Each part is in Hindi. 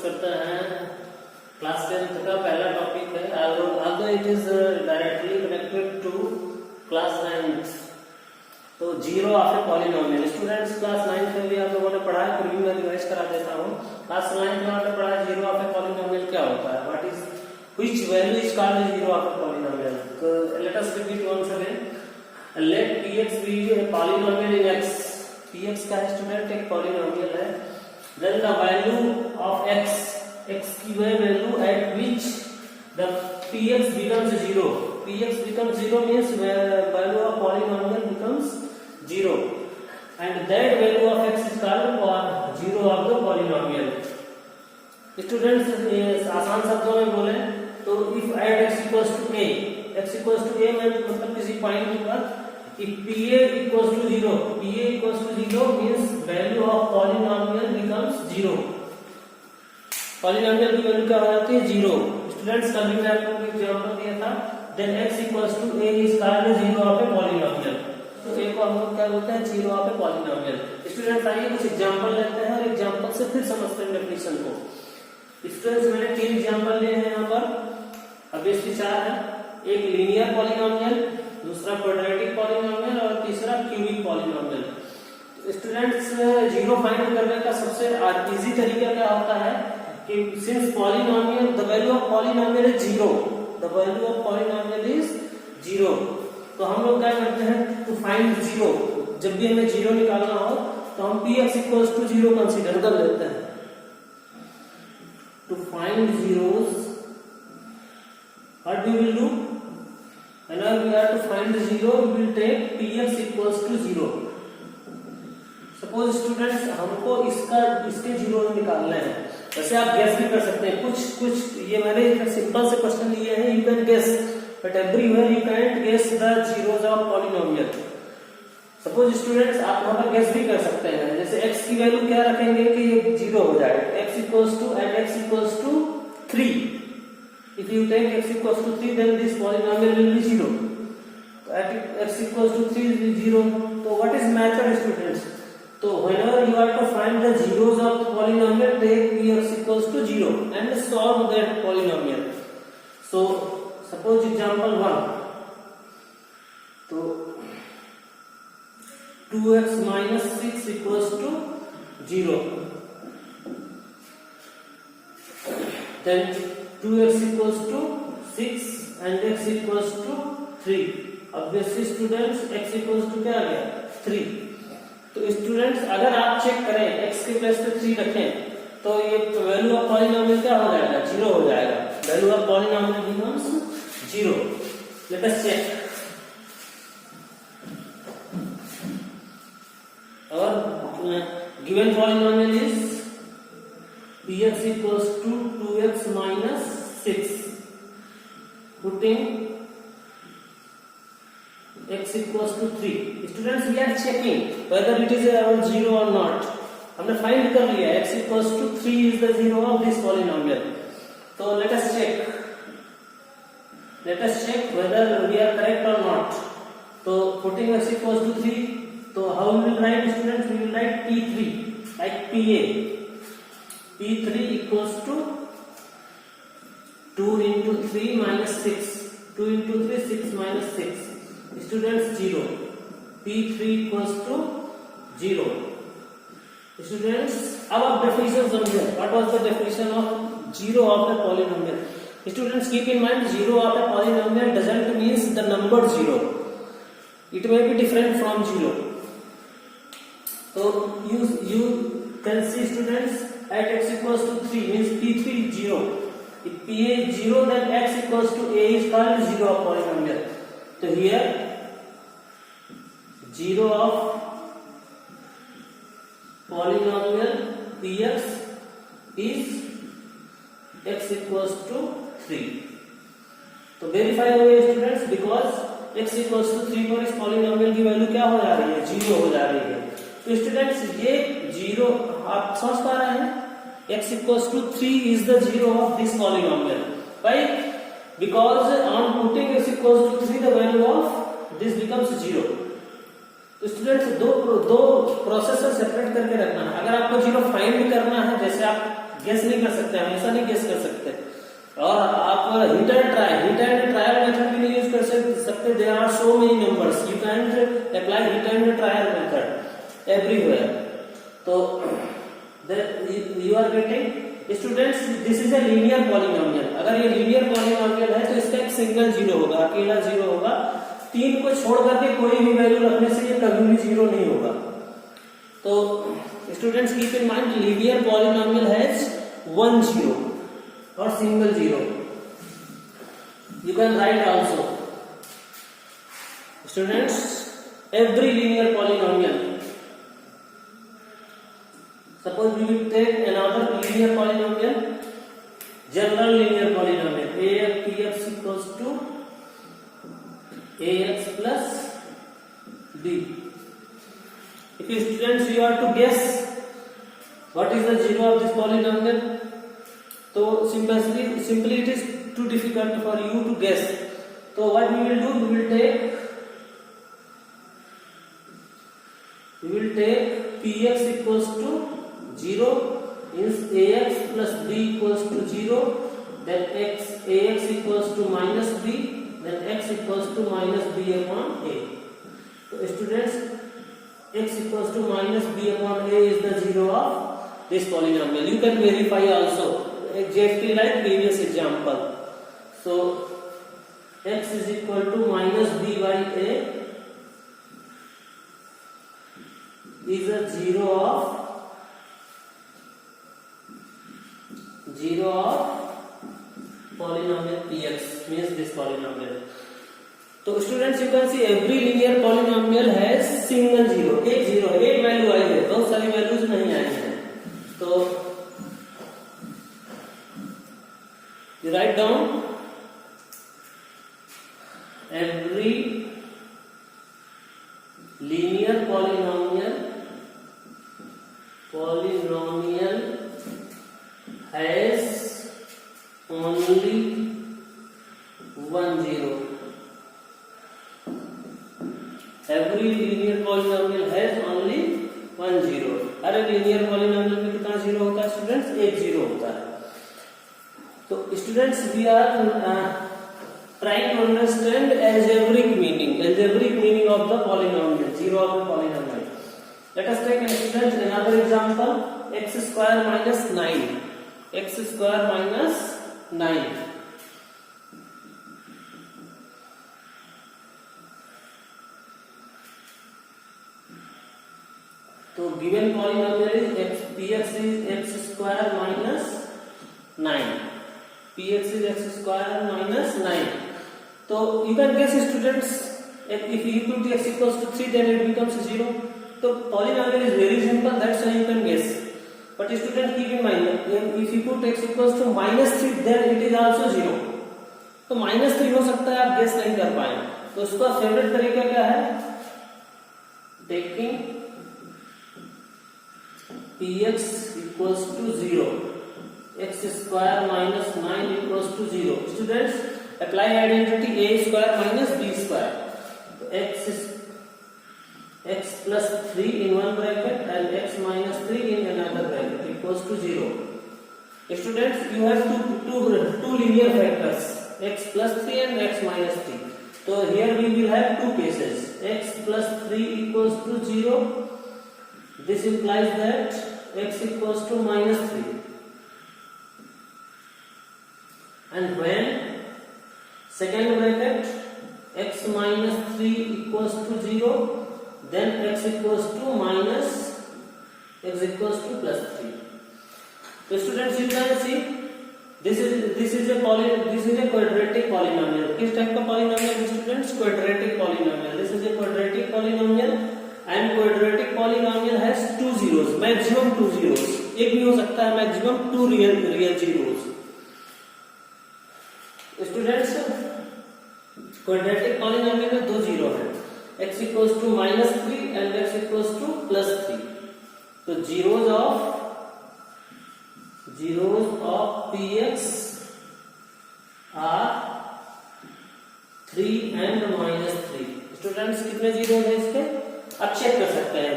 करते हैं क्लास 10th का पहला टॉपिक है, although it is directly connected to class 9th। तो zero of a polynomial. Students class 9th में भी आप लोगों ने पढ़ा है, फिर भी मैं रिवाइज करा देता हूँ। क्लास 9th में आपने पढ़ा है जीरो ऑफ ए पॉलिनोमियल क्या होता है, what is which value is called zero of a polynomial. तो let us repeat once again, let px be a polynomial in x। px का स्टूडेंट एक पॉलिनोमियल है, then the value of x की वह value at which the px becomes zero। px becomes zero means value of polynomial becomes zero and that value of x is called zero of the polynomial। Students आसान शब्दों में बोले तो if at x equals to a, x equals to a मतलब किसी पॉइंट पर if pa equals to zero, pa equals to zero means value of polynomial becomes zero। Polynomial की वैल्यू क्या हो जाती है, जीरो। स्टूडेंट्स कल भी मैं आपको एग्जांपल दिया था, then x equals to a is called zero of a polynomial। तो a को हम लोग क्या बोलते हैं, zero of a polynomial. Students आइए कुछ एग्जांपल लेते हैं और एग्जांपल से फिर समझते हैं डेफिनेशन को। स्टूडेंट्स मैंने 3 एग्जांपल लिए हैं यहाँ पर, ऑब्वियसली 4 है। एक लीनियर पॉलिनोमियल, दूसरा क्वाड्रेटिक पॉलिनोमियल और तीसरा cubic polynomial. Students zero find करने का सबसे इजी तरीका क्या होता है कि since polynomial the value of polynomial is zero, the value of polynomial is zero, तो हम लोग क्या करते हैं टू फाइंड जीरो, जब भी हमें जीरो निकालना हो तो हम px equals to zero consider कर लेते हैं। To find zeros what we will do, whenever we have to find the zero we will take px equals to zero। Suppose students हमको इसके जीरो निकालना है, वैसे आप गेस भी कर सकते हैं, कुछ ये मैंने सिंपल से क्वेश्चन लिए हैं, you can guess but everywhere you can't guess the zeros of polynomial. Suppose students आप वहां पर गेस भी कर सकते हैं, जैसे x की वैल्यू क्या रखेंगे कि ये जीरो हो जाए, x equals to and x equals to 3। If you take x equals to 3 then this polynomial will be zero। At x equals to 3 is 0। So what is method students? So whenever you have to find the zeros of the polynomial, take x equals to 0 and solve that polynomial। So suppose example 1, so 2x minus 6 equals to 0, then 2x equals to 6 and x equals to 3। obviously students x equals to क्या आ गया 3। तो स्टूडेंट्स अगर आप चेक करें x के प्लेस पे 3 रखें तो ये वैल्यू ऑफ पॉलिनोमियल क्या हो जाएगा, जीरो हो जाएगा। Value of polynomial becomes zero. Let us check. और given polynomial is px equals to 2x minus 6, putting x equals to 3। Students we are checking whether it is our zero or not। हमने फाइंड कर लिया x equals to 3 is the zero of this polynomial। तो let us check whether we are correct or not। तो putting x equals to 3, तो how we will write students, we will write p3 like pa। p3 equals to 2 into 3 minus 6, 2 into 3 6 minus 6, students 0। p3 equals to 0। students अब आप definition समझो, what was the definition of zero of a polynomial। students keep in mind zero of a polynomial doesn't means the number zero, it may be different from zero। so you can see students at x equals to 3 means p3 is 0। if pa is 0 then x equals to a is called zero of polynomial। so here zero of polynomial px is x equals to 3। तो वेरीफाई हो गया students, because x equals to 3 पर इस पॉलिनोमियल की वैल्यू क्या हो जा रही है, जीरो हो जा रही है। तो स्टूडेंट्स ये जीरो आप समझ पा रहे हैं, x equals to 3 is the zero of this polynomial। Why? Because on putting x equals to 3 the value of this becomes 0। तो स्टूडेंट्स दो प्रोसेस सेपरेट करके रखना है। अगर आपको जीरो फाइंड करना है, जैसे आप गेस नहीं कर सकते, हमेशा नहीं गेस कर सकते। और आप हिट एंड ट्रायल मेथड भी नहीं यूज कर सकते। There are so many numbers, you can apply hit and trial method everywhere. तो you are getting students, this is a linear polynomial. अगर ये लीनियर पॉलिनोमियल है तो इसका एक सिंगल जीरो होगा, अकेला जीरो होगा। 3 को छोड़ करके कोई भी वैल्यू रखने से ये कभी भी जीरो नहीं होगा। तो students keep in mind, linear polynomial has 1 zero or single zero. You can write also. Students, every linear polynomial. Suppose we will take another linear polynomial, general linear polynomial. Ax px equals to ax plus b. If you students you are to guess what is the zero of this polynomial, तो simply it is too difficult for you to guess. So what we will do, we will take px equals to 0 means ax plus b equals to 0, then ax equals to minus b, then x equals to minus b upon a. So students, x equals to minus b upon a is the zero of this polynomial. You can verify also exactly like previous example. So x is equal to minus b by a is a zero of polynomial px, means this polynomial. तो students you can see every linear polynomial has single zero, एक वैल्यू आई है, बहुत सारी वैल्यूज नहीं आई है। तो you write down every linear polynomial has only 1 zero. Every linear polynomial has only 1 zero. हर एक linear polynomial में कितना जीरो होता है स्टूडेंट्स? 1 जीरो होता है। तो students we are trying to understand algebraic meaning of the polynomial, zero of the polynomial. Let us take another example, x square minus 9. X square minus 9. तो given polynomial is px is x square minus 9. px is x square minus 9. So you can guess students, if you put x equals to 3 then it becomes 0. So polynomial is very simple, that's why you can guess. But student keep in mind, if you put x equals to minus 3 then it is also 0. तो minus 3 हो सकता है आप guess नहीं कर पाए। तो उसका फेवरेट तरीका क्या है? Taking px equals to 0, x square minus 9 equals to 0. Students, apply identity a square minus b square. So x plus 3 in one bracket and x minus 3 in another bracket equals to 0. Students, you have two linear factors, x plus 3 and x minus 3. So here we will have two cases, x plus 3 equals to 0. This implies that x equals to minus 3. And when second bracket x minus 3 equals to 0, then x equals to minus x equals to plus 3. So students, you can see this is a quadratic polynomial. किस टाइप का polynomial students? Quadratic polynomial. This is a quadratic polynomial and quadratic polynomial has 2 zeros, maximum 2 zeros. एक भी हो सकता है maximum 2 real zeros. Students, quadratic polynomial में 2 जीरो है, x equals to minus 3 and x equals to plus 3. तो zeros of px are 3 and minus 3. Students कितने जीरो है इसके? आप चेक कर सकते हैं,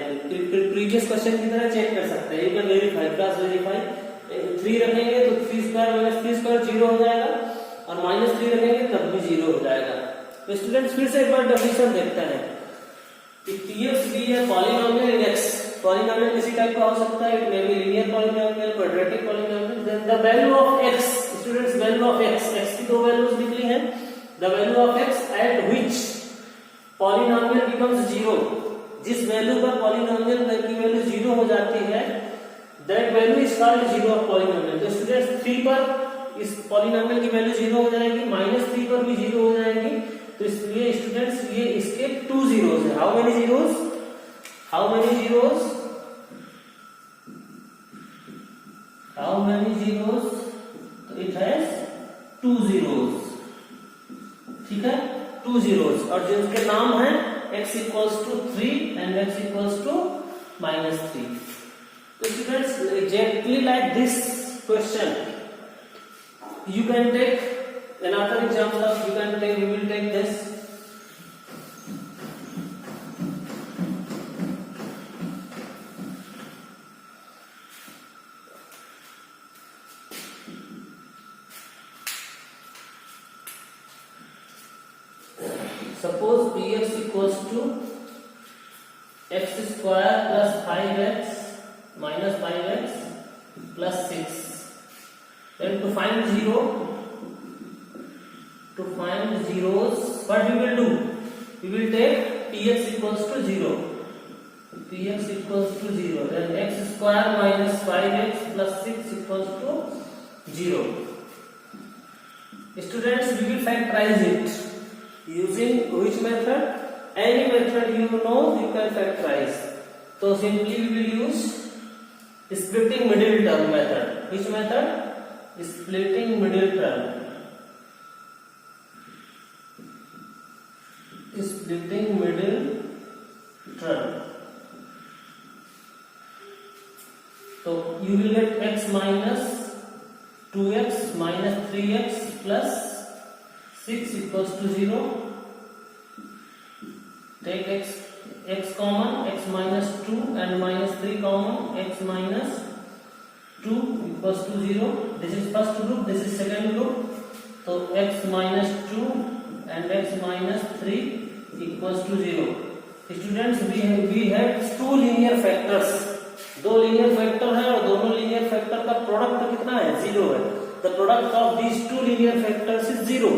प्रीवियस क्वेश्चन की तरह चेक कर सकते हैं. You can verify, cross verify 3 रखेंगे तो 3 स्क्वायर माइनस 3 स्क्वायर 0 हो जाएगा, और -3 रखेंगे तब भी 0 हो जाएगा। तो स्टूडेंट्स फिर से एक बार डेफिनेशन देखते हैं कि px भी है पॉलिनोमियल इन x। पॉलिनोमियल किसी टाइप का हो सकता है, it may be linear polynomial, quadratic polynomial. Then the value of x, students value of x की दो वैल्यूज निकली हैं। The value of x at which polynomial becomes 0, जिस वैल्यू पर पॉलिनोमियल की वैल्यू 0 हो जाती है, that value is called 0 of polynomial. तो स्टूडेंट्स 3 पर इस पॉलिनोमियल की वैल्यू 0 हो जाएगी, -3 पर भी 0 हो जाएगी। तो इसलिए स्टूडेंट्स ये इसके 2 zeros है। How many zeros? How many zeros? How many zeros? तो इट हैज 2 zeros, ठीक है, 2 zeros, और जो उसके नाम है x equals to 3 and x equals to -3। तो students, exactly like this question you can take another example of, we will take this. Suppose px equals to x square plus 5x minus 5x plus 6. Then to find zeros, what we will do? We will take px equals to 0. Px equals to 0. Then x square minus 5x plus 6 equals to 0. Students, we will factorize it using which method? Any method you know you can factorize. So simply we will use splitting middle term method. Which method? Splitting middle term. Splitting middle term. So you will get x minus 2x minus 3x plus 6 equals to 0. Take x common, x minus 2 and minus 3 common, x minus 2 equals to 0. This is first group, this is second group. So x minus 2 and x minus 3 equals to 0. Students, we have two linear factors. दो लीनियर फैक्टर है और दोनों लीनियर फैक्टर का प्रोडक्ट कितना है? 0 है। The product of these two linear factors is 0.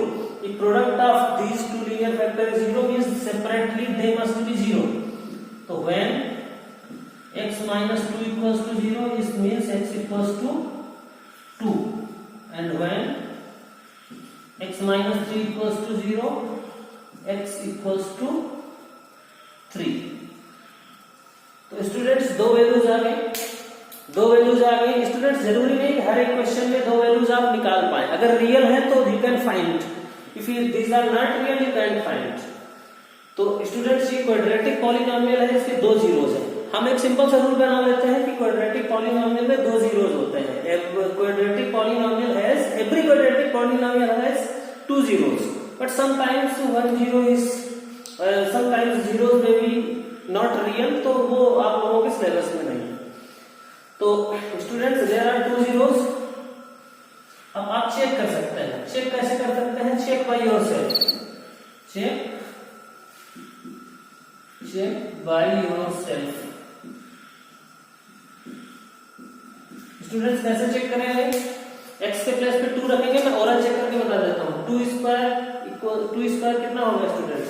If product of these two linear factors is 0 means separately they must be 0. So when x minus 2 equals to 0 is means x equals to 2, and when x minus 3 equals to 0, x equals to 3. तो स्टूडेंट्स दो वैल्यूज आ गई। स्टूडेंट्स जरूरी नहीं हर एक क्वेश्चन में दो वैल्यूज आप निकाल पाए। अगर रियल है तो you can find, if these are not real you can find. तो स्टूडेंट्स ये क्वाड्रेटिक पॉलिनोमियल है, इसके 2 zeros हैं। हम एक सिंपल सा रूल बना लेते हैं कि क्वाड्रेटिक पॉलिनोमियल में 2 zeros होते हैं। Every quadratic polynomial has 2 zeros, but sometimes 1 zero is sometimes zeros may be not real, तो वो आप लोगों के सिलेबस में नहीं। तो स्टूडेंट्स देयर आर 2 zeros। अब आप चेक कर सकते हैं। चेक कैसे कर सकते हैं? Check by yourself. Check by yourself. Students कैसे चेक करेंगे? x के प्लेस पे 2 रखेंगे। मैं और चेक करके बता देता हूँ। 2 स्क्वायर कितना होगा students?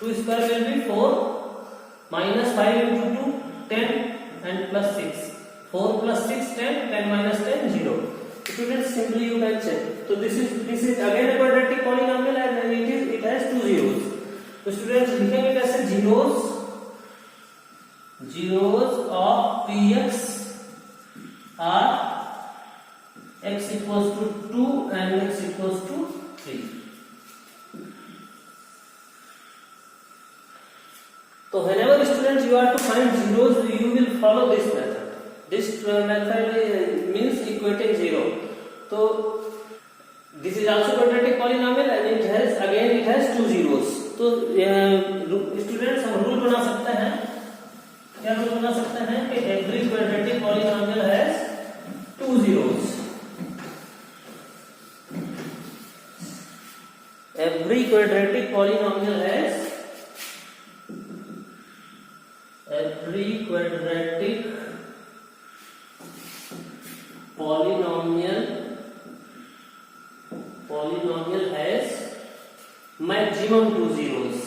2 square will be 4 minus 5 into 2 10 and plus 6, 4 plus 6 10, 10 minus 10 0. Students, simply you can check. So this is again a quadratic polynomial and it has 2 zeros. So students लिखेंगे कैसे? zeros of px are x equals to 2 and x equals to 3. So whenever students you are to find zeros, you will follow this method. This method means equating 0. So this is also quadratic polynomial and it has 2 zeros. तो स्टूडेंट्स हम रूल बना सकते हैं। क्या रूल बना सकते हैं कि every quadratic polynomial has 2 2 zeros. Every quadratic polynomial has maximum 2 zeros.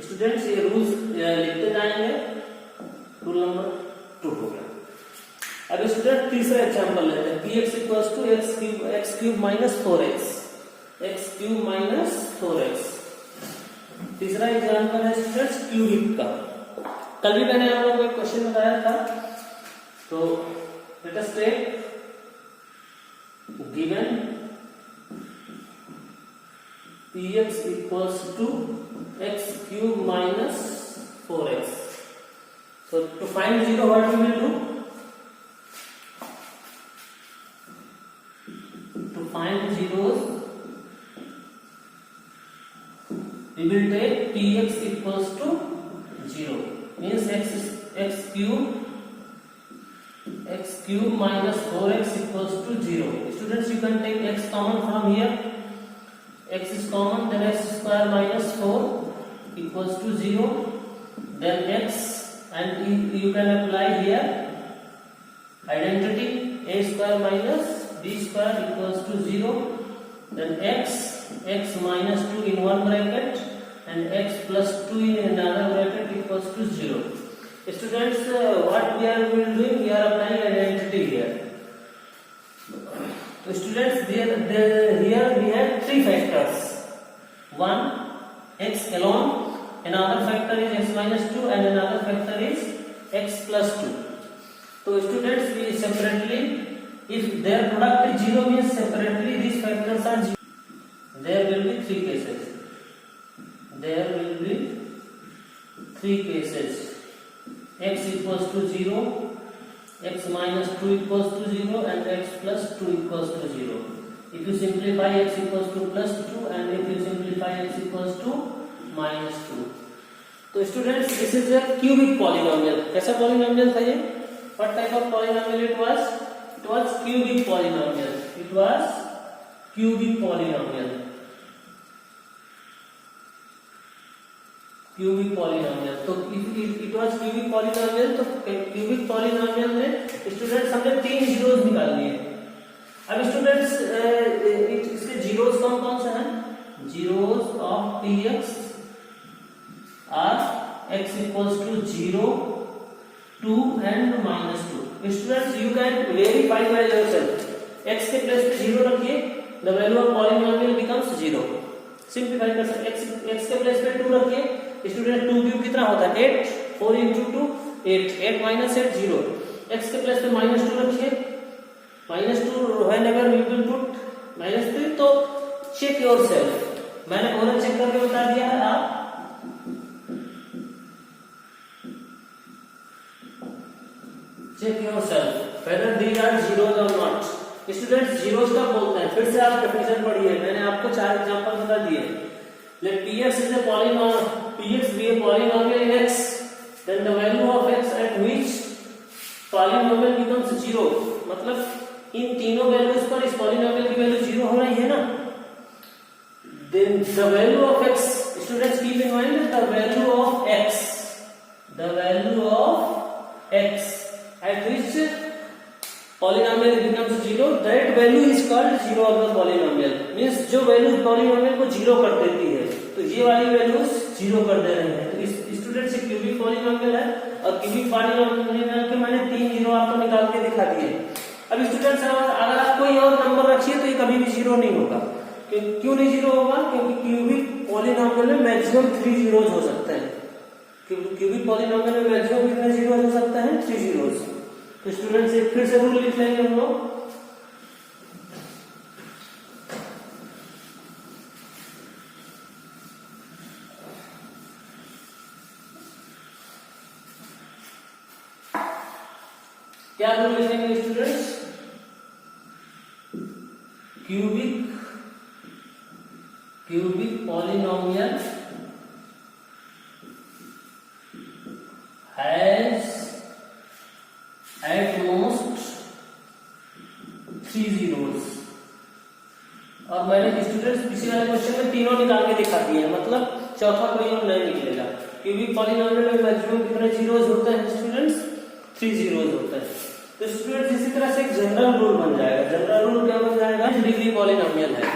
Students ये रूल्स लिखते जाएंगे. रूल नंबर 2 हो गया. अब स्टूडेंट तीसरा एग्जांपल लेते हैं. px equals to x cube minus 4x. तीसरा एग्जांपल है स्टूडेंट्स क्यूबिक का. कल भी मैंने आप लोगों को एक क्वेश्चन बताया था. तो let us take given px equals to x cube minus 4x. So to find 0, what we will do? To find zeros, we will take px equals to 0. Means x cube minus 4x equals to 0. Students, you can take x common from here. X is common, then x square minus 4 equals to 0. Then x, and you can apply here identity. A square minus b square equals to 0. Then x minus 2 in one bracket and x plus 2 in another bracket equals to 0. Students, what we are doing? We are applying identity here. So students, here we have 3 factors. One, x alone, another factor is x minus 2, and another factor is x plus 2. So students, we separately, if their product is 0, means separately these factors are 0. There will be 3 cases. X equals to 0, x minus 2 equals to 0, and x plus 2 equals to 0. If you simplify, x equals to plus 2, and if you simplify, x equals to minus 2. तो students, this is a cubic polynomial. कैसा पॉलिनोमियल था ये? What type of polynomial it was? It was cubic polynomial. तो इट वाज क्यूबिक पॉलिनोमियल. तो क्यूबिक पॉलिनोमियल में स्टूडेंट्स हमने 3 जीरोस निकाल लिए. अब स्टूडेंट्स, इसके जीरोस कौन से हैं? Zeros of px are x equals to 0, 2 and minus 2. Students, you can verify by yourself. x के प्लेस पे 0 रखिए, the value of polynomial becomes 0. Simplify कर सकते. x के प्लेस पे 2 रखिए. स्टूडेंट, 2 क्यूब कितना होता है? 8. 4 into 2 8. 8 minus 8 0. x के प्लेस पे minus 2 रखिए. minus 2 whenever we will put minus 3. तो check yourself. मैंने और चेक करके बता दिया है. आप check yourself whether these are zeros or not. Students, zeros कब बोलते हैं? फिर से आप डेफिनेशन पढ़िए. मैंने आपको 4 एग्जांपल बता दिए. Let px is a polynomial, px be a polynomial in x, then the value of x at which polynomial becomes 0. मतलब इन तीनों वैल्यूज पर इस पॉलिनोमियल की वैल्यू 0 हो रही है ना. Then the value of x, students keep in mind the value of x at which polynomial becomes 0, that value is called 0 of the polynomial. Means जो वैल्यू पॉलिनोमियल को 0 कर देती है, तो ये वाली वैल्यूज 0 कर दे रहे हैं. तो स्टूडेंट्स, ये क्यूबिक पॉलिनोमियल है. और क्यूबिक पॉलिनोमियल के मैंने 3 जीरो आपको निकाल के दिखा दिए. अब स्टूडेंट्स, अगर आप कोई और नंबर रखिए तो ये कभी भी 0 नहीं होगा. क्यों नहीं 0 होगा? क्योंकि क्यूबिक पॉलिनोमियल में मैक्सिमम 3 जीरोज हो सकते हैं. क्यूबिक पॉलिनोमियल में मैक्सिमम कितने जीरोज हो सकते हैं? 3 जीरोज. तो स्टूडेंट्स, एक फिर से रूल लिख लेंगे हम लोग. क्या रूल लिखेंगे students? Cubic polynomial at most 3 zeros। और मैंने स्टूडेंट्स पिछले वाले क्वेश्चन में तीनों निकाल के दिखा दिए हैं, मतलब चौथा कोई और नहीं निकलेगा। क्यूबिक पॉलिनोमियल में मैक्सिमम कितने जीरोस होते हैं स्टूडेंट्स? 3 जीरोस होते हैं। तो स्टूडेंट्स इसी तरह से एक जनरल रूल बन जाएगा। जनरल रूल क्या बन जाएगा? डिग्री पॉलिनोमियल है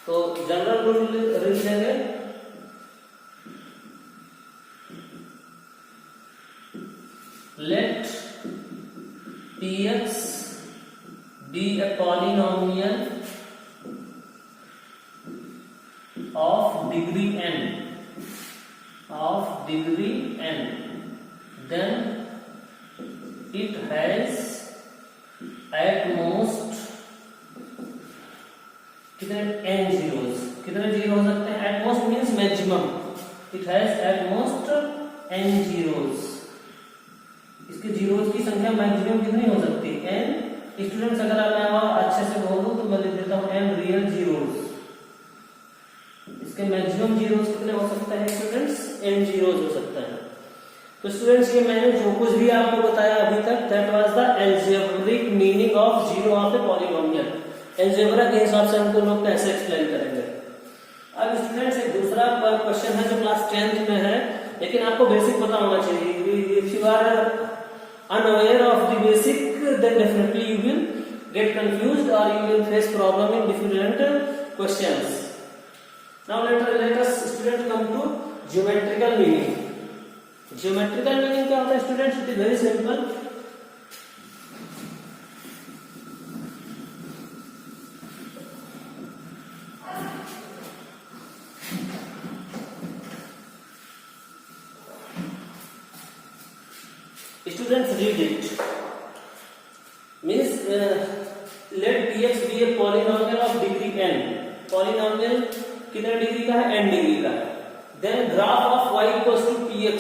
तो जनरल रूल लिख देंगे late px be a polynomial of degree n, then it has at most कितने n zeros? कितने जीरो हो सकते हैं? at most means maximum, it has at most n zeros। इसके जीरोस की संख्या मैक्सिमम कितनी हो सकती है? n। स्टूडेंट्स अगर आप अच्छे से बोलूं तो मैं लिख देता हूं n रियल जीरोस। इसके मैक्सिमम जीरोस कितने हो सकते हैं स्टूडेंट्स? n जीरोस हो सकता है। तो स्टूडेंट्स ये मैंने जो कुछ भी आपको बताया अभी तक that was the algebraic meaning of zero of A polynomial. Algebra के हिसाब से हमको लोग कैसे एक्सप्लेन करेंगे। अब स्टूडेंट्स एक दूसरा क्वेश्चन है जो क्लास 10th में है, लेकिन आपको बेसिक पता होना चाहिए। If you are unaware of the basic, then definitely you will get confused or you will face problem in different questions. Now let us students come to geometrical meaning. Geometrical meaning क्या होता है students? It is very simple. Students read it. Means let px be a polynomial of degree n. Polynomial कितने डिग्री का है? n डिग्री का है। Then graph of y equals to px।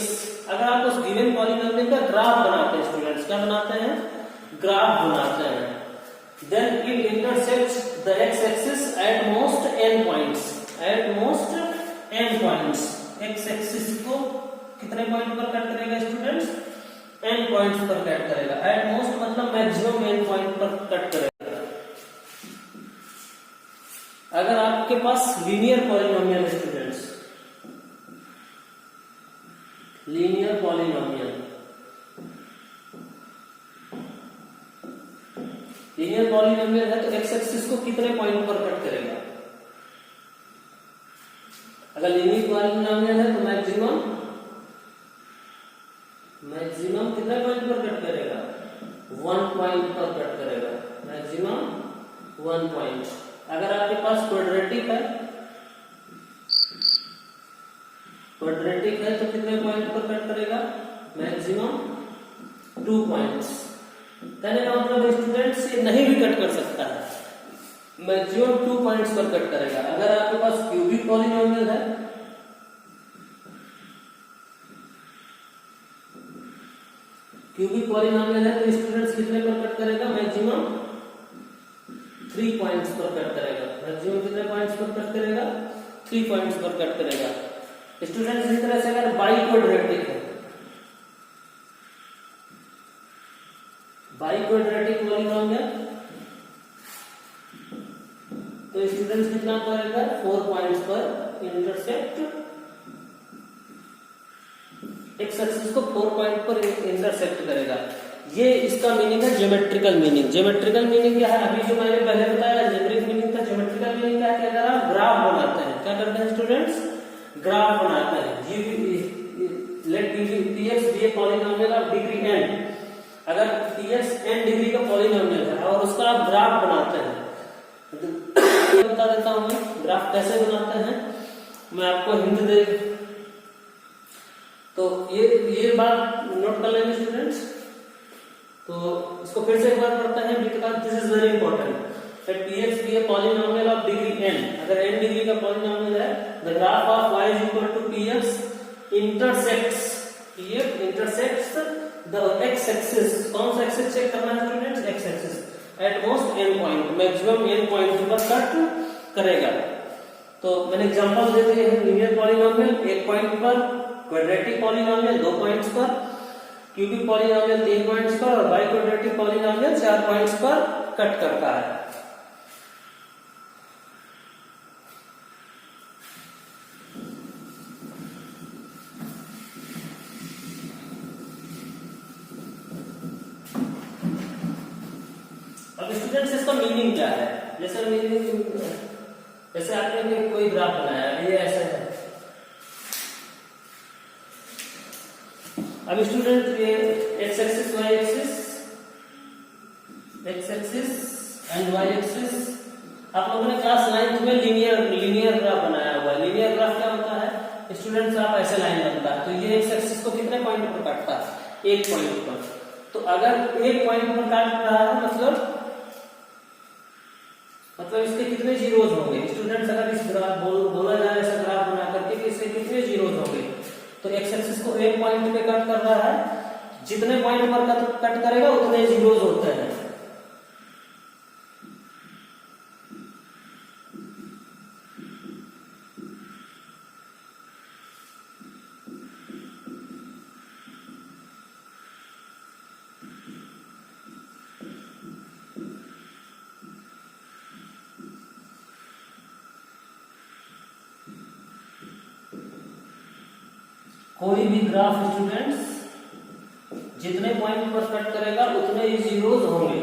अगर आप उस गिवन पॉलिनोमियल का ग्राफ बनाते हैं स्टूडेंट्स, क्या बनाते हैं? ग्राफ बनाते हैं। Then it intersects the x-axis at most n points. At most n points. x-axis को कितने पॉइंट पर कट करेगा स्टूडेंट्स? n पॉइंट्स पर कट करेगा। एट मोस्ट मतलब मैक्सिमम n पॉइंट पर कट करेगा। अगर आपके पास लीनियर पॉलिनोमियल है students, linear polynomial, linear polynomial है तो एक्स एक्सिस को कितने पॉइंट पर कट करेगा? अगर लीनियर पॉलिनोमियल है तो मैक्सिमम कितने पॉइंट पर कट करेगा? 1 पॉइंट पर कट करेगा। Maximum 1 point. अगर आपके पास क्वाड्रेटिक है तो कितने पॉइंट पर कट करेगा? Maximum 2 points. कहने का मतलब स्टूडेंट्स ये नहीं भी कट कर सकता है, मैक्सिमम 2 पॉइंट्स पर कट करेगा। अगर आपके पास क्यूबिक पॉलिनोमियल है, क्यूबिक पॉलिनोमियल है तो स्टूडेंट्स कितने पर कट करेगा? मैक्सिमम 3 पॉइंट्स पर कट करेगा। मैक्सिमम कितने पॉइंट्स पर कट करेगा? 3 पॉइंट्स पर कट करेगा। स्टूडेंट्स इसी तरह से अगर बाइक्वाड्रेटिक है, बाइक्वाड्रेटिक पॉलिनोमियल तो स्टूडेंट्स कितना करेगा? 4 पॉइंट्स पर इंटरसेक्ट एक्स एक्सिस को 4 पॉइंट पर इंटरसेक्ट करेगा। ये इसका मीनिंग है ज्योमेट्रिकल मीनिंग। ज्योमेट्रिकल मीनिंग क्या है? अभी जो मैंने पहले बताया अलजेब्रिक मीनिंग था। ज्योमेट्रिकल मीनिंग क्या है कि अगर आप ग्राफ बनाते हैं, क्या करते हैं स्टूडेंट्स? ग्राफ बनाते हैं। लेट px be a polynomial of degree n। अगर px n डिग्री का पॉलिनोमियल है और उसका आप ग्राफ बनाते हैं, बता देता हूं मैं ग्राफ कैसे बनाते हैं। मैं आपको हिंट दे, तो ये बात नोट कर लेंगे स्टूडेंट्स। तो इसको फिर से एक बार पढ़ते हैं because this is very important. Let px be a polynomial of degree n। अगर n डिग्री का पॉलिनोमियल है, the graph of y is equal to px intersects the x axis। कौन सा एक्सिस चेक करना है students? x axis at most n point, maximum n point पर कट करेगा। तो मैंने एग्जांपल दे दिए हैं। लीनियर पॉलिनोमियल 1 पॉइंट पर, क्वाड्रेटिक पॉलिनोमियल 2 पॉइंट्स पर। क्यूबिक पॉलिनोमियल 3 पॉइंट्स पर और बाइक्वाड्रेटिक पॉलिनोमियल 4 पॉइंट्स पर कट करता है। अब स्टूडेंट्स इसका मीनिंग क्या है? जैसे आपने कोई ग्राफ बनाया, ये ऐसा है। अब स्टूडेंट ये X axis and Y axis आप लोगों ने क्लास 9th में लीनियर ग्राफ बनाया हुआ है। लीनियर ग्राफ क्या होता है स्टूडेंट्स? आप ऐसे लाइन बनता है, तो ये एक्स एक्सिस को कितने पॉइंट पर काटता है? 1 पॉइंट पर। तो अगर 1 पॉइंट पर काट रहा है मतलब इसके कितने जीरोज होंगे स्टूडेंट्स? अगर इस ग्राफ बोला जाए ऐसा ग्राफ बना करके कि इसके कितने जीरोज होंगे, तो एक्स एक्सिस को 1 पॉइंट पे कट कर रहा है, जितने पॉइंट पर कट करेगा उतने जीरोज होते हैं। कोई भी ग्राफ स्टूडेंट्स जितने पॉइंट पर कट करेगा उतने ही जीरोज होंगे।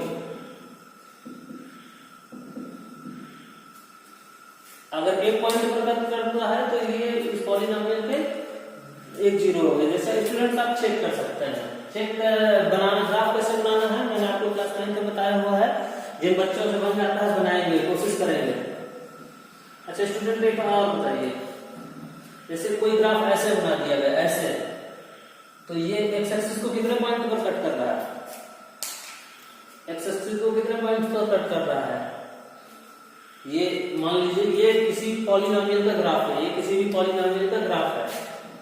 अगर 1 पॉइंट पर कट करता है तो ये इस पॉलिनोमियल पे 1 जीरो होंगे। जैसे स्टूडेंट्स आप चेक कर सकते हैं, बनाना ग्राफ कैसे बनाना है मैंने आपको क्लास 9 में बताया हुआ है। जिन बच्चों से बन जाता है बनाएंगे, कोशिश करेंगे। अच्छा स्टूडेंट एक और बताइए, जैसे कोई ग्राफ ऐसे बना दिया गया ऐसे, तो ये एक्स एक्सिस को कितने पॉइंट पर कट कर रहा है? एक्स एक्सिस को कितने पॉइंट पर कट कर रहा है? ये मान लीजिए ये किसी पॉलिनोमियल का ग्राफ है, ये किसी भी पॉलिनोमियल का ग्राफ है।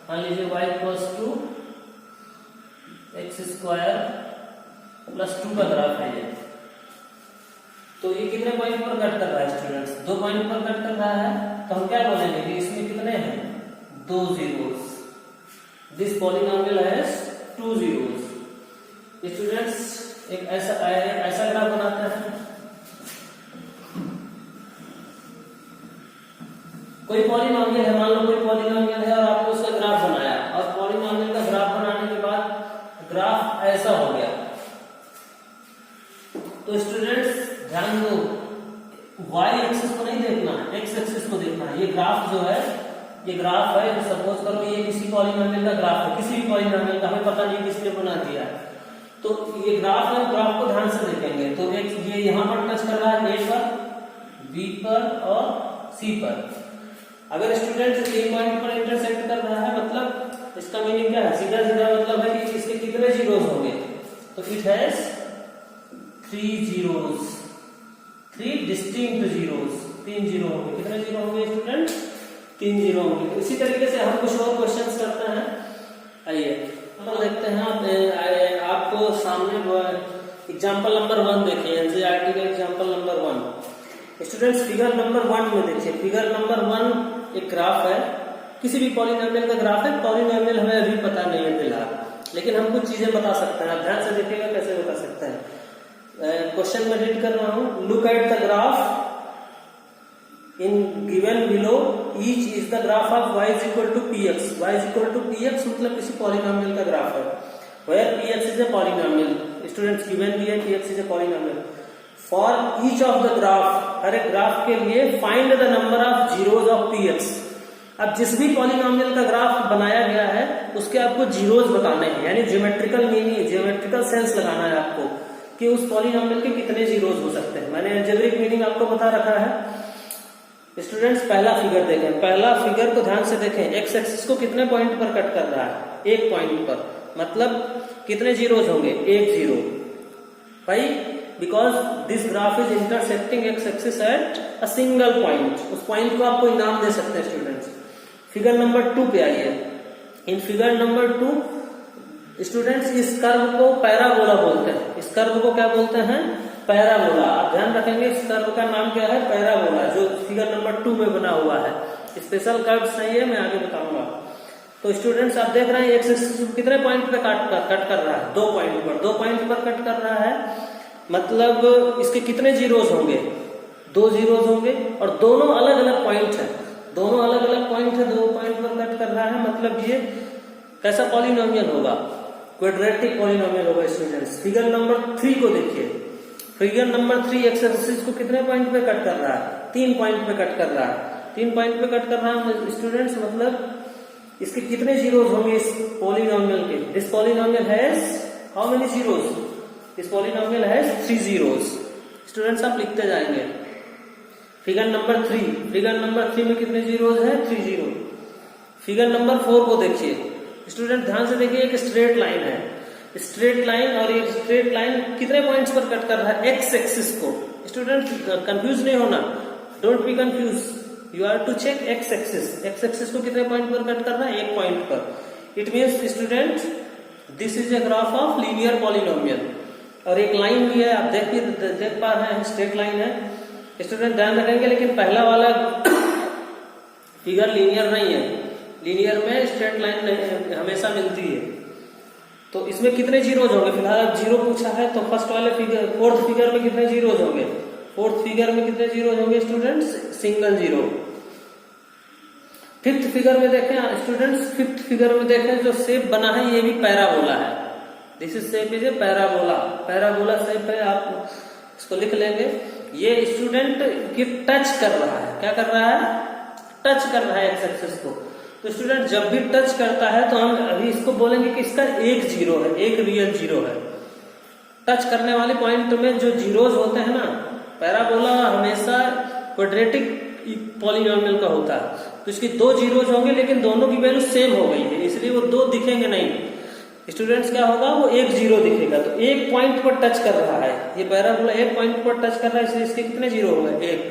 मान लीजिए y = x² + 2 का ग्राफ है ये। तो ये कितने पॉइंट पर कट कर रहा है स्टूडेंट्स? 2 पॉइंट पर कट कर रहा है। तो हम क्या बोलेंगे कि इसमें कितने हैं? 2 zeros. This polynomial has 2 zeros. Students एक ऐसा ग्राफ बनाते हैं। कोई पॉलिनोमियल है, मान लो कोई पॉलिनोमियल है और आपने उसका ग्राफ बनाया, और पॉलिनोमियल का ग्राफ बनाने के बाद ग्राफ ऐसा हो गया। तो स्टूडेंट्स ध्यान दो, y एक्सिस को नहीं देखना है, x एक्सिस को देखना है। ये ग्राफ जो है, ये ग्राफ है, सपोज करो ये किसी पॉलिनोमियल का ग्राफ है, किसी भी पॉलिनोमियल का, हमें पता नहीं किसने बना दिया। तो ये ग्राफ है, ग्राफ को ध्यान से देखेंगे तो एक ये यहां पर टच कर रहा है, A पर, B पर और C पर। अगर स्टूडेंट 3 पॉइंट पर इंटरसेक्ट कर रहा है, मतलब इसका मीनिंग क्या है? सीधा सीधा मतलब है कि इसके कितने जीरोज होंगे? तो it has 3 zeros, 3 distinct zeros, 3 zero होंगे। कितने जीरो होंगे स्टूडेंट? 3 जीरो होंगे। इसी तरीके से हम कुछ और क्वेश्चंस करते हैं। आइए हम देखते हैं। आपको सामने एग्जांपल नंबर 1 देखिए, एनसीईआरटी का example number 1। Students figure number 1 में देखिए। फिगर नंबर 1 एक ग्राफ है, किसी भी पॉलिनोमियल का ग्राफ है। पॉलिनोमियल हमें अभी पता नहीं है फिलहाल, लेकिन हम कुछ चीजें बता सकते हैं। आप ध्यान से देखिएगा कैसे बता सकते हैं। क्वेश्चन में रीड कर रहा हूं। Look at the graph in given below, each is the graph of y is equal to px. y is equal to px मतलब किसी पॉलिनोमियल का ग्राफ है, where px is a polynomial. Students given भी है px is a polynomial. For each of the graph, हर एक ग्राफ के लिए find the number of zeros of px. अब जिस भी पॉलिनोमियल का ग्राफ बनाया गया है उसके आपको जीरोज बताने हैं, यानी ज्योमेट्रिकल मीनिंग, ज्योमेट्रिकल सेंस लगाना है आपको कि उस पॉलिनोमियल के कितने जीरोज हो सकते हैं। मैंने अलजेब्रिक मीनिंग आपको बता रखा है। स्टूडेंट्स पहला फिगर देखें, पहला फिगर को ध्यान से देखें। एक्स एक्सिस को कितने पॉइंट पर कट कर रहा है? 1 पॉइंट पर, मतलब कितने जीरोज होंगे? 1 जीरो। भाई because this graph is intersecting x axis at a single point. उस पॉइंट को आपको इनाम दे सकते हैं स्टूडेंट्स। फिगर नंबर 2 पे आइए। इन फिगर नंबर 2 स्टूडेंट्स इस कर्व को पैराबोला बोलते हैं। इस कर्व को क्या बोलते हैं? पैराबोला। आप ध्यान रखेंगे इस कर्व का नाम क्या है? पैराबोला, जो फिगर नंबर 2 में बना हुआ है। स्पेशल कर्व्स नहीं है, मैं आगे बताऊंगा। तो स्टूडेंट्स आप देख रहे हैं एक्स एक्सिस कितने पॉइंट पे कट कर रहा है, 2 पॉइंट पर, 2 पॉइंट पर कट कर रहा है, मतलब इसके कितने जीरोज होंगे, 2 जीरोज होंगे, और दोनों अलग अलग पॉइंट है, दोनों अलग अलग पॉइंट है, 2 पॉइंट पर कट कर रहा है, मतलब ये कैसा पॉलिनोमियल होगा, क्वाड्रेटिक पॉलिनोमियल होगा स्टूडेंट्स। फिगर नंबर 3 को देखिए, फिगर नंबर 3 एक्स एक्सिस को कितने पॉइंट पे कट कर रहा है, 3 पॉइंट पे कट कर रहा है, 3 पॉइंट पे कट कर रहा है स्टूडेंट्स, मतलब इसके कितने जीरोज होंगे इस पॉलिनोमियल के, this polynomial has how many zeros, this polynomial has 3 zeros. Students आप लिखते जाएंगे फिगर नंबर 3, फिगर नंबर 3 में कितने जीरोज है, 3 जीरो। फिगर नंबर 4 को देखिए स्टूडेंट, ध्यान से देखिए, एक स्ट्रेट लाइन है, स्ट्रेट लाइन, और ये स्ट्रेट लाइन कितने पॉइंट्स पर कट कर रहा है, एक्स एक्सिस को। स्टूडेंट कंफ्यूज नहीं होना, don't be confuse, you are to check X axis, X axis को कितने पॉइंट पर कट कर रहा है, 1 पॉइंट पर। It means student this is a graph of linear polynomial, और एक लाइन भी है, आप देख पा रहे हैं, स्ट्रेट लाइन है। स्टूडेंट ध्यान रखेंगे, लेकिन पहला वाला फिगर लीनियर नहीं है, लीनियर में स्ट्रेट लाइन हमेशा मिलती है। तो इसमें कितने जीरोज होंगे, फिलहाल अब 0 पूछा है, तो फर्स्ट वाले फिगर, फोर्थ फिगर में कितने जीरोज होंगे, फोर्थ फिगर में कितने जीरोज होंगे students, single zero. Fifth figure में देखें स्टूडेंट्स, फिफ्थ फिगर में देखें जो शेप बना है ये भी पैराबोला है, this is shape is a parabola, parabola shape है, आप इसको लिख लेंगे। ये स्टूडेंट की टच कर रहा है, क्या कर रहा है, टच कर रहा है एक्स एक्सिस को। तो स्टूडेंट जब भी टच करता है तो हम अभी इसको बोलेंगे कि इसका एक जीरो है, एक रियल जीरो है। टच करने वाले पॉइंट में जो जीरोज होते हैं ना, पैराबोला हमेशा क्वाड्रेटिक पॉलिनोमियल का होता है, तो इसकी 2 जीरोज होंगे, लेकिन दोनों की वैल्यू सेम हो गई है, इसलिए वो 2 दिखेंगे नहीं। स्टूडेंट्स क्या होगा, वो 1 जीरो दिखेगा, तो 1 पॉइंट पर टच कर रहा है, ये पैराबोला 1 पॉइंट पर टच कर रहा है, इसलिए इसके कितने जीरो हो गए, 1।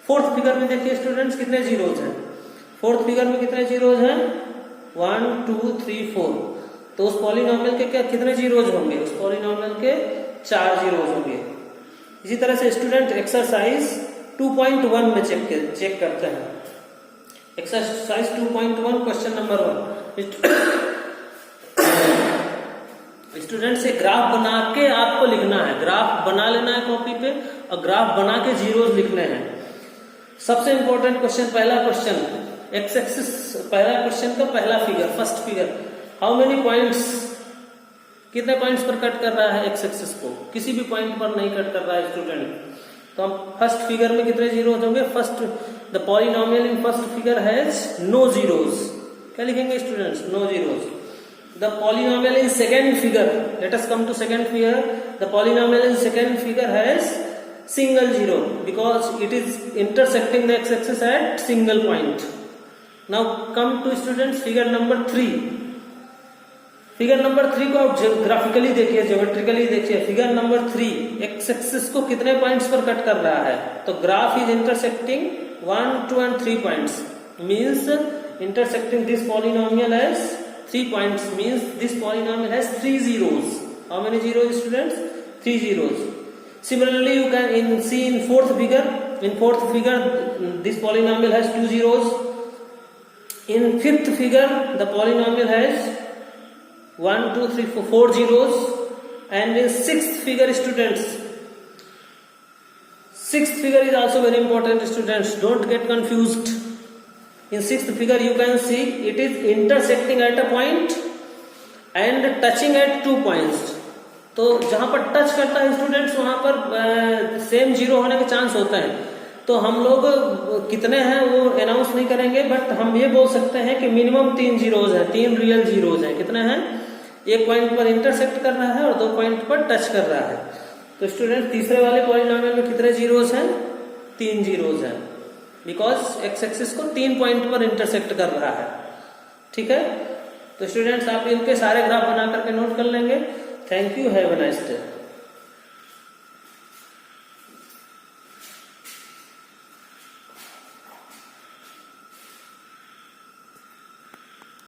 फोर्थ फिगर में देखिए स्टूडेंट्स कितने जीरोज हैं, फोर्थ फिगर में कितने जीरोज हैं, 1 2 3 4, तो उस पॉलिनोमियल के क्या कितने जीरोज होंगे, उस पॉलिनोमियल के 4 जीरोज होंगे। इसी तरह से स्टूडेंट एक्सरसाइज 2.1 में चेक करते हैं, एक्सरसाइज 2.1 क्वेश्चन नंबर 1। स्टूडेंट से ग्राफ बना के आपको लिखना है, ग्राफ बना लेना है कॉपी पे, और ग्राफ बना के जीरोज लिखने हैं। सबसे इंपॉर्टेंट क्वेश्चन, पहला क्वेश्चन, एक्स एक्सिस, पहला क्वेश्चन का पहला figure, first figure, how many points, कितने पॉइंट्स पर कट कर रहा है एक्स एक्सिस को, किसी भी पॉइंट पर नहीं कट कर रहा है स्टूडेंट। तो हम फर्स्ट फिगर में कितने जीरोज होंगे, first the polynomial in first figure has no zeros, क्या लिखेंगे students, no zeros. The polynomial in second figure, let us come to second figure, the polynomial in second figure has single zero because it is intersecting the x-axis at single point. Now come to students figure number 3. Figure number 3 को आप ग्राफिकली देखिए, ज्योमेट्रिकली देखिए। फिगर नंबर 3 एक्स एक्सिस को कितने पॉइंट्स पर कट कर रहा है, तो graph is intersecting 1 2 and 3 points, means intersecting this polynomial has 3 points, means this polynomial has 3 zeros. How many zeros students, 3 zeros. Similarly, you can see in fourth figure. In fourth figure, this polynomial has 2 zeros. In fifth figure, the polynomial has 1 2 3 4 zeros. And in sixth figure, students, sixth figure is also very important, students. Don't get confused. In sixth figure, you can see it is intersecting at a point and touching at 2 points. तो जहां पर टच करता है स्टूडेंट्स वहां पर सेम जीरो होने के चांस होते हैं। तो हम लोग कितने हैं वो अनाउंस नहीं करेंगे, बट हम ये बोल सकते हैं कि मिनिमम 3 जीरोज हैं, 3 रियल जीरोज हैं। कितने हैं, 1 पॉइंट पर इंटरसेक्ट कर रहा है और 2 पॉइंट पर टच कर रहा है। तो स्टूडेंट तीसरे वाले पॉलिनोमियल में कितने जीरोज हैं, 3 जीरोज हैं, बिकॉज एक्स एक्सिस को 3 पॉइंट पर इंटरसेक्ट कर रहा है। ठीक है, तो स्टूडेंट्स आप इनके सारे ग्राफ बना करके नोट कर लेंगे। Thank you. Have a nice day.